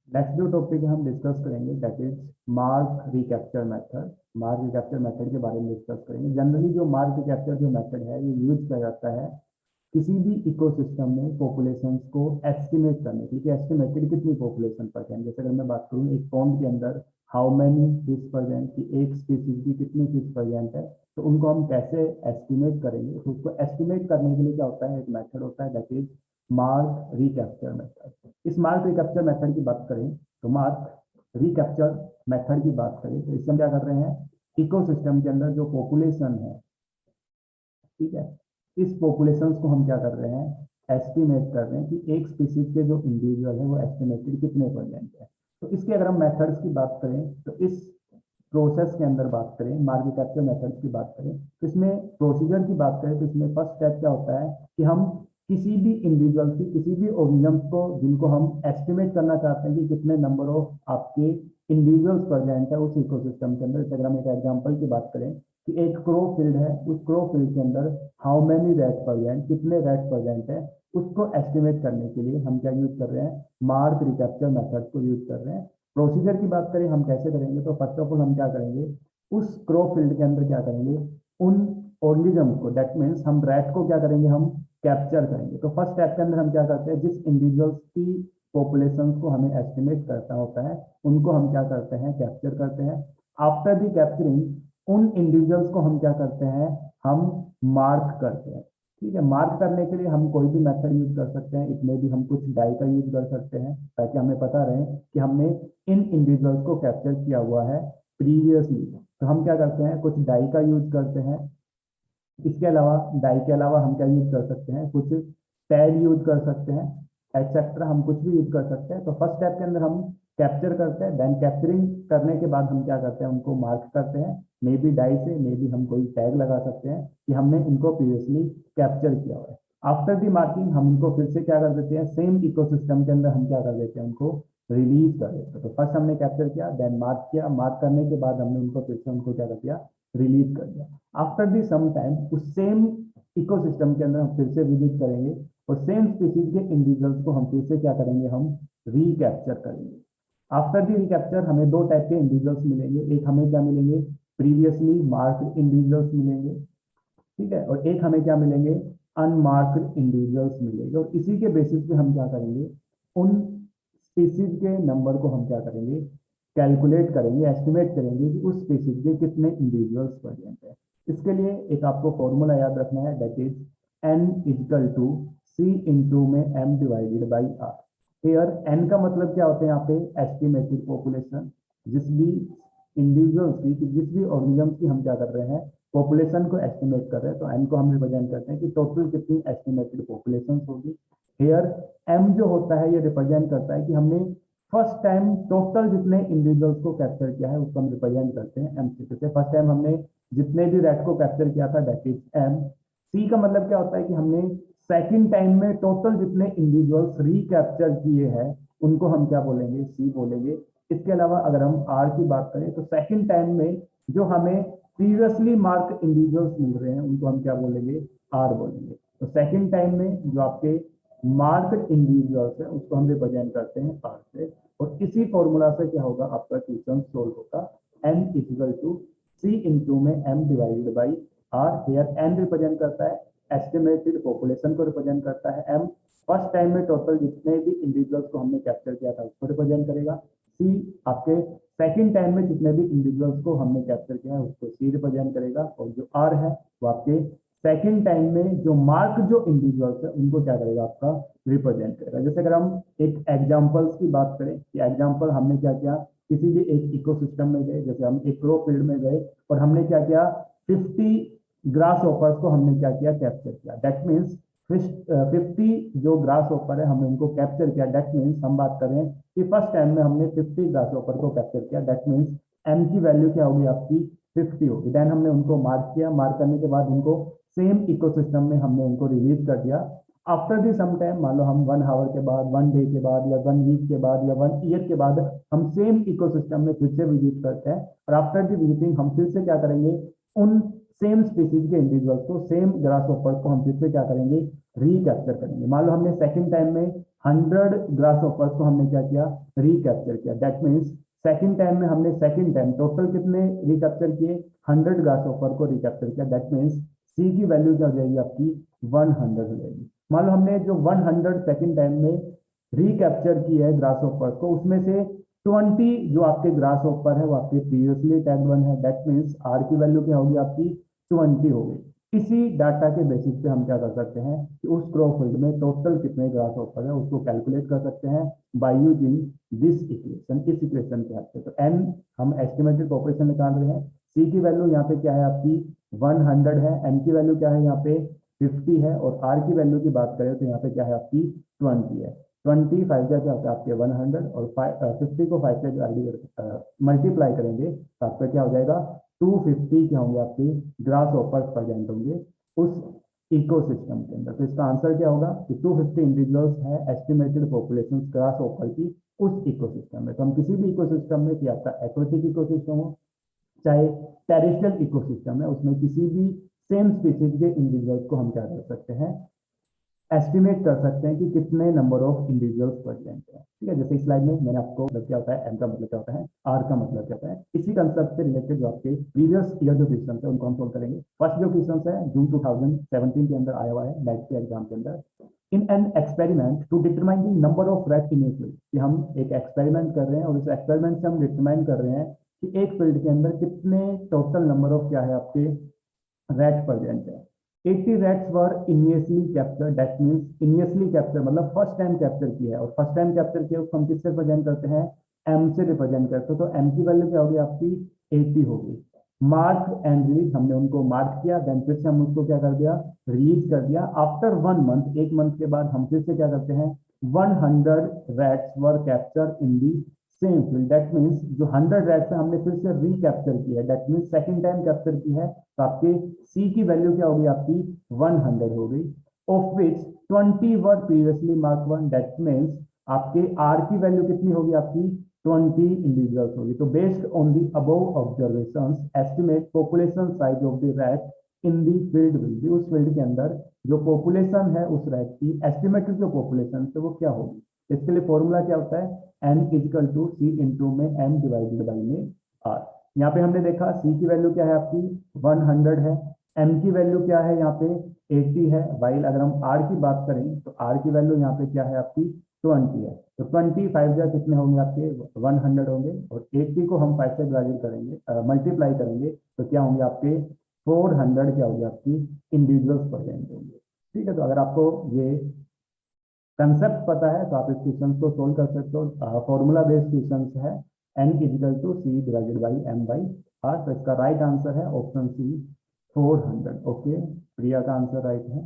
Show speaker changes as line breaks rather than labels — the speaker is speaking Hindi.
नेक्स्ट जो टॉपिक हम डिस्कस करेंगे that is mark recapture method. Mark recapture method के बारे में डिस्कस करेंगे। जनरली जो मार्क रिकैप्चर जो मेथड है ये यूज किया जाता है किसी भी इकोसिस्टम में पॉपुलेशंस को एस्टिमेट करने के लिए, एस्टिमेटेड कितनी पॉपुलेशन प्रेजेंट। जैसे अगर मैं बात करूँ एक पॉन्ड के अंदर हाउ मैनी फिश प्रेजेंट, की एक स्पीसीज की कितनी फिश प्रेजेंट है, तो उनको हम कैसे एस्टिमेट करेंगे। तो उसको एस्टिमेट करने के लिए क्या होता है, एक मेथड होता है that is mark recapture method. इस मार्क रिकैप्चर मेथड की बात करें तो मार्क रिकैप्चर मेथड की बात करें तो इसमें क्या कर रहे हैं, इकोसिस्टम के अंदर जो पॉपुलेशन है, ठीक है, इस पॉपुलेशन को हम क्या कर रहे हैं, एस्टिमेट कर रहे हैं कि एक स्पीसीज के जो इंडिविजुअल है वो एस्टिमेटेड कितने परसेंट है। तो इसके अगर हम मेथड्स की बात करें तो इस प्रोसेस के अंदर बात करें, मार्केट कैप्चर मेथड्स की बात करें तो इसमें प्रोसीजर की बात करें तो इसमें फर्स्ट स्टेप क्या होता है कि हम किसी भी इंडिविजुअल की, किसी भी ऑर्गेनिज्म को जिनको हम एस्टिमेट करना चाहते हैं कि कितने नंबर ऑफ आपके इंडिविजुअल्स प्रेजेंट है उस इकोसिस्टम के अंदर। अगर हम एक एग्जांपल की बात करें कि एक क्रो फील्ड है, उस क्रो फील्ड के अंदर हाउ मेनी रैट प्रेजेंट, कितने रैट प्रेजेंट है, उसको एस्टिमेट करने के लिए हम क्या यूज कर रहे हैं, मार्क रिकैप्चर मेथड को यूज कर रहे हैं। प्रोसीजर की बात करें हम कैसे करेंगे तो फर्स्ट ऑफ ऑल हम क्या करेंगे, उस क्रो फील्ड के अंदर क्या करेंगे, उन ऑर्गेनिज्म को, दैट मीन्स हम रैट को क्या करेंगे, हम कैप्चर करेंगे। तो फर्स्ट स्टेप के अंदर हम क्या करते हैं, जिस इंडिविजुअल्स की पॉपुलेशन को हमें एस्टिमेट करना होता है उनको हम क्या करते हैं, कैप्चर करते हैं। आफ्टर दी कैप्चरिंग उन इंडिविजुअल्स को हम क्या करते हैं, हम मार्क करते हैं। ठीक है, मार्क करने के लिए हम कोई भी मेथड यूज कर सकते हैं। इसमें भी हम कुछ डाई का यूज कर सकते हैं ताकि हमें पता रहे कि हमने इन इंडिविजुअल्स को कैप्चर किया हुआ है प्रीवियसली। तो हम क्या करते हैं, कुछ डाई का यूज करते हैं। इसके अलावा डाई के अलावा हम क्या यूज कर सकते हैं, कुछ टैग यूज कर सकते हैं, एक्सेट्रा हम कुछ भी यूज कर सकते हैं। तो फर्स्ट स्टेप के अंदर हम कैप्चर करते हैं, देन कैप्चरिंग करने के बाद हम क्या करते हैं, उनको मार्क करते हैं। मे बी डाई से, मे बी हम कोई टैग लगा सकते हैं कि हमने इनको प्रीवियसली कैप्चर किया हुआ है। आफ्टर दी मार्किंग हम इनको फिर से क्या कर देते हैं, सेम इकोसिस्टम के अंदर हम क्या कर देते हैं, उनको रिलीज कर देते हैं। तो फर्स्ट हमने कैप्चर किया, देन मार्क किया, मार्क करने के बाद हमने उनको फिर से उनको क्या कर दिया, रिलीज कर दिया। आफ्टर दी सम टाइम उस सेम इकोसिस्टम के अंदर हम फिर से विजिट करेंगे और सेम स्पीसीज के इंडिविजुअल्स को हम फिर से क्या करेंगे, हम रिकैप्चर करेंगे। आफ्टर दी रिकैप्चर हमें दो टाइप के इंडिविजुअल्स मिलेंगे, एक हमें क्या मिलेंगे, प्रीवियसली मार्क्ड इंडिविजुअल्स मिलेंगे, ठीक है, और एक हमें क्या मिलेंगे, अनमार्क्ड इंडिविजुअल्स मिलेंगे। और इसी के बेसिस पे हम क्या करेंगे, उन स्पीसीज के नंबर को हम क्या करेंगे, कैलकुलेट करेंगे, एस्टिमेट करेंगे कि उस स्पीसीज के कितने इंडिविजुअल्स प्रेजेंट है। इसके लिए एक आपको फॉर्मूला याद रखना है that is n equal to c into में m divided by r. Here n का मतलब क्या होता है, यहाँ पे एस्टिमेटेड पॉपुलेशन। जिस भी इंडिविजुअल्स की, जिस भी ऑर्गेनिज्म की हम क्या कर रहे हैं, पॉपुलेशन को एस्टिमेट कर रहे हैं, तो n को हम रिप्रेजेंट करते हैं कि टोटल कितनी एस्टिमेटेड पॉपुलेशन होगी। हेयर m जो होता है ये रिप्रेजेंट करता है कि हमने फर्स्ट टाइम टोटल जितने इंडिविजुअल्स को कैप्चर किया है उसको हम रिप्रेजेंट करते हैं एम से। फर्स्ट टाइम हमने जितने भी रैट को कैप्चर किया था दैट इज एम। सी का मतलब क्या होता है कि हमने सेकंड टाइम में टोटल जितने इंडिविजुअल्स रिकैप्चर किए हैं उनको हम क्या बोलेंगे, सी बोलेंगे। इसके अलावा अगर हम आर की बात करें तो सेकंड टाइम में जो हमें प्रीवियसली मार्क इंडिविजुअल्स मिल रहे हैं उनको हम क्या बोलेंगे, आर बोलेंगे। तो सेकंड टाइम में जो आपके मार्क्ड इंडिविजुअल्स है उसको हम रिप्रेजेंट करते हैं आर से। और इसी फॉर्मूला से क्या होगा, आपका क्वेश्चन सोल्व होगा। n equal to c into में m divided by r. Here n represent करता है एस्टिमेटेड पॉपुलेशन को, रिप्रेजेंट करता है m फर्स्ट टाइम में टोटल जितने भी इंडिविजुअल्स को हमने कैप्चर किया था उसको रिप्रेजेंट करेगा। सी आपके सेकंड टाइम में जितने भी इंडिविजुअल्स को हमने कैप्चर किया है उसको सी रिप्रेजेंट करेगा। और जो आर है वो आपके सेकंड टाइम में जो मार्क जो इंडिविजुअल्स है उनको क्या करेगा, आपका रिप्रेजेंट करेगा। जैसे अगर हम एक एग्जांपल्स की बात करें कि एग्जांपल हमने क्या किया, किसी भी एक इकोसिस्टम में गए, जैसे हम एक क्रो फील्ड में गए और हमने क्या किया, 50 ग्रास ऑपर्स को हमने क्या किया, कैप्चर किया। दैट मीन्स 50 जो ग्रास ऑपर है हमने उनको कैप्चर किया। दैट मीन्स हम बात करें कि फर्स्ट टाइम में हमने 50 ग्रास ऑपर को कैप्चर किया। दैट मीन्स एम की वैल्यू क्या होगी, आपकी 50 होगी। देन हमने उनको मार्क किया, मार्क करने के बाद उनको सेम इकोसिस्टम में हमने उनको रिलीज कर दिया। आफ्टर दी सम टाइम, मान लो हम 1 आवर के बाद, 1 डे के बाद, या 1 वीक के बाद, या 1 ईयर के बाद हम सेम इकोसिस्टम में फिर से विजिट करते हैं। और आफ्टर दी विजिटिंग हम फिर से क्या करेंगे, उन सेम स्पीसीज के इंडिविजुअल्स को, सेम ग्रास ऑपर को हम फिर से क्या करेंगे, रिकैप्चर करेंगे। मान लो हमने सेकंड टाइम में 100 ग्रास ऑफर्स को हमने क्या किया, रिकैप्चर किया। दैट मीन्स सेकंड टाइम में हमने सेकंड टाइम टोटल कितने रिकैप्चर किए, 100 ग्रास ऑफर को रिकैप्चर किया। दैट मीन्स सी की वैल्यू क्या हो जाएगी आपकी, 100 हो जाएगी। मान लो हमने जो 100 सेकंड टाइम में रिकैप्चर की है ग्रास ऑफर को, उसमें से 20 जो आपके ग्रास ऑफर है वो आपके प्रीवियसली टैग वन है। दैट मीन्स आर की वैल्यू क्या होगी आपकी, 20 हो गई। इसी डाटा के बेसिस पे हम क्या कर सकते हैं कि उस क्रॉप फील्ड में टोटल कितने ग्रास ऑफर है उसको कैलकुलेट कर सकते हैं बाय यूजिंग दिस इक्वेशन, इस इक्वेशन के हेल्प से। तो एन हम एस्टिमेटेड पॉपुलेशन निकाल रहे हैं, सी की वैल्यू यहाँ पे क्या है आपकी 100 है, एन की वैल्यू क्या है यहाँ पे 50 है, और आर की वैल्यू की बात करें तो यहाँ पे क्या है आपकी 20 है। 25 क्या होता है आपके 100, और 50 को 5 से मल्टीप्लाई करेंगे तो आपका क्या हो जाएगा 250 क्या होंगे आपके ग्रास ऑफर प्रेजेंट होंगे उस इकोसिस्टम के अंदर। तो इसका आंसर क्या होगा कि 250 इंडिविजुअल्स है एस्टिमेटेड पॉपुलेशन ग्रास ऑफर की उस इकोसिस्टम में। तो हम किसी भी इकोसिस्टम में, कि आपका एक्वेटिक इकोसिस्टम हो चाहे टेरिस्ट्रियल इकोसिस्टम है, उसमें किसी भी सेम स्पीसीज के इंडिविजुअल्स को हम क्या कर सकते हैं, एस्टिमेट कर सकते हैं कि कितने नंबर ऑफ इंडिविजुअल्स प्रेजेंट है। ठीक है, जैसे इस स्लाइड में मैंने आपको मतलब क्या होता है, एम का मतलब क्या होता है, आर का मतलब क्या होता है, इसी कंसेप्ट से रिलेटेड जो आपके प्रीवियस ईयर जो क्वेश्चन है उनको हम सोल्व करेंगे। फर्स्ट जो क्वेश्चन है जून 2017 के अंदर आया हुआ है नेट के एग्जाम के अंदर। In an experiment to determine the number of rat in a field, कि हम एक एक्सपेरिमेंट कर रहे हैं और इस एक्सपेरिमेंट से हम डिटरमाइन कर रहे हैं कि एक फील्ड के अंदर कितने टोटल नंबर ऑफ क्या है आपके रैट प्रेजेंट है। 80 rats were initially capture, that means initially capture मतलब फर्स्ट टाइम कैप्चर किया है, और फर्स्ट टाइम कैप्चर किया उसको हम किससे रिप्रेजेंट करते हैं, एम से रिप्रेजेंट करते हैं। तो एम की वैल्यू क्या होगी आपकी 80 होगी। मार्क एंड रिलीज, हमने उनको मार्क किया, देन फिर से हम उसको क्या कर दिया, रिलीज कर दिया। आफ्टर 1 मंथ, एक मंथ के बाद हम फिर से क्या करते हैं, 100 rats were capture in the same field. That means जो 100 रैट्स है हमने फिर से रिकैप्चर किया है, that means second time capture की है। तो आपके सी की वैल्यू क्या होगी आपकी 100 हो गई, of which 20 were previously mark one. That means आपके आर की वैल्यू कितनी होगी आपकी 20 इंडिविजुअल्स होगी। तो based on the above observations estimate population size of the rat in the field will be, उस फील्ड के अंदर जो पॉपुलेशन है उस रैट की एस्टिमेटेड जो पॉपुलेशन है वो क्या होगी। इसके लिए फॉर्मूला क्या होता है, n equal to c into में n डिवाइडेड बाई में आर। यहाँ पे हमने देखा सी की वैल्यू क्या है आपकी 100 है, m की वैल्यू क्या है यहाँ पे 80 है, वाइल अगर हम r की बात करें तो r की वैल्यू यहाँ पे क्या है आपकी 20 है। तो 25 जा कितने होंगे आपके 100 होंगे, और 80 को हम 5 से डिवाइड करेंगे मल्टीप्लाई करेंगे तो क्या होंगे आपके 400 क्या होगी आपकी इंडिविजुअल्स प्रेजेंट होंगे। ठीक है, तो अगर आपको ये कंसेप्ट पता है तो आप इस क्वेश्चन को सोल्व कर सकते हो। फॉर्मूला बेस्ड क्वेश्चन है, n equal to c divided by m by r. तो इसका राइट आंसर है ऑप्शन सी 400। ओके, प्रिया का आंसर राइट है।